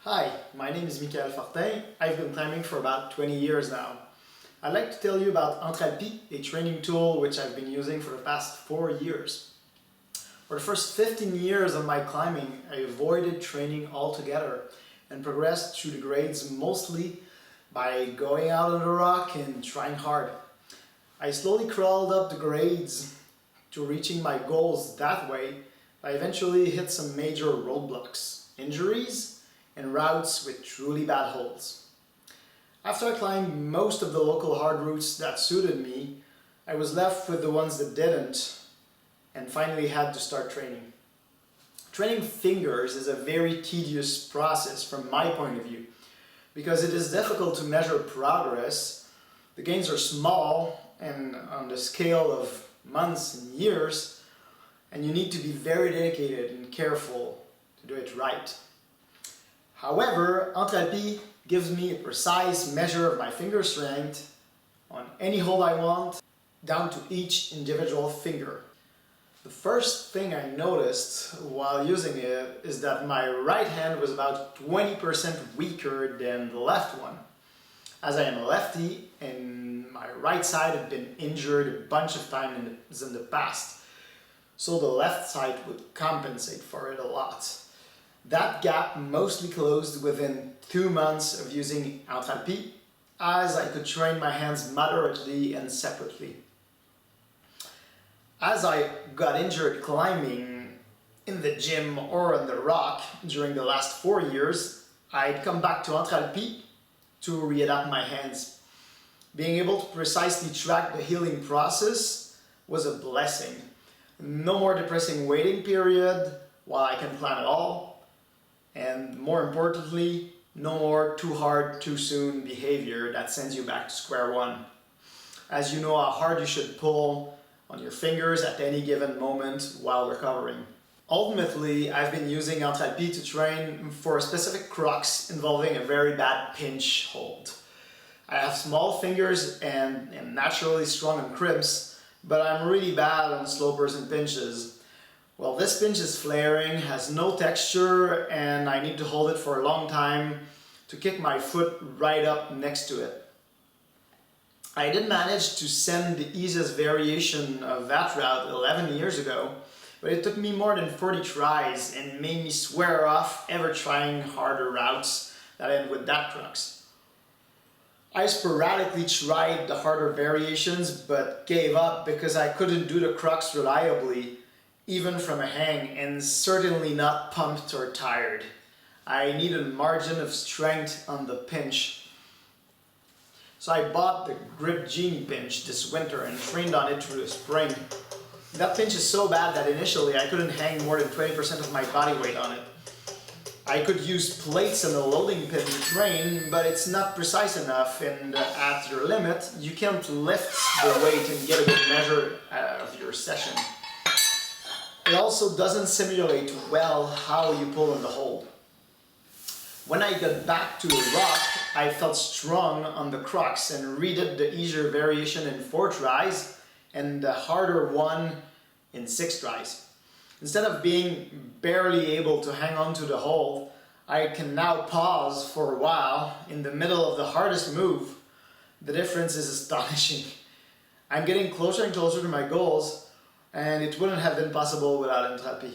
Hi, my name is Michael Fortin. I've been climbing for about 20 years now. I'd like to tell you about Entralpi, a training tool which I've been using for the past 4 years. For the first 15 years of my climbing, I avoided training altogether and progressed through the grades mostly by going out on the rock and trying hard. I slowly crawled up the grades to reaching my goals that way. I eventually hit some major roadblocks, injuries, and routes with truly bad holds. After I climbed most of the local hard routes that suited me, I was left with the ones that didn't, and finally had to start training. Training fingers is a very tedious process from my point of view, because it is difficult to measure progress. The gains are small and on the scale of months and years, and you need to be very dedicated and careful to do it right. However, Entralpi gives me a precise measure of my finger strength on any hold I want, down to each individual finger. The first thing I noticed while using it is that my right hand was about 20% weaker than the left one. As I am a lefty and my right side had been injured a bunch of times in the past, so the left side would compensate for it a lot. That gap mostly closed within 2 months of using Entralpi, as I could train my hands moderately and separately. As I got injured climbing in the gym or on the rock during the last 4 years, I'd come back to Entralpi to readapt my hands. Being able to precisely track the healing process was a blessing. No more depressing waiting period while I can climb at all. And more importantly, no more too hard, too soon behavior that sends you back to square one. As you know how hard you should pull on your fingers at any given moment while recovering. Ultimately, I've been using Entralpi to train for specific crux involving a very bad pinch hold. I have small fingers and am naturally strong on crimps, but I'm really bad on slopers and pinches. Well, this pinch is flaring, has no texture, and I need to hold it for a long time to kick my foot right up next to it. I did manage to send the easiest variation of that route 11 years ago, but it took me more than 40 tries and made me swear off ever trying harder routes that end with that crux. I sporadically tried the harder variations but gave up because I couldn't do the crux reliably, even from a hang, and certainly not pumped or tired. I needed a margin of strength on the pinch. So I bought the Grip Genie pinch this winter and trained on it through the spring. That pinch is so bad that initially I couldn't hang more than 20% of my body weight on it. I could use plates and a loading pin to train, but it's not precise enough, and at your limit, you can't lift the weight and get a good measure of your session. It also doesn't simulate well how you pull on the hold. When I got back to the rock, I felt strong on the crux and redid the easier variation in 4 tries and the harder one in 6 tries. Instead of being barely able to hang on to the hold, I can now pause for a while in the middle of the hardest move. The difference is astonishing. I'm getting closer and closer to my goals, and it wouldn't have been possible without Entralpi.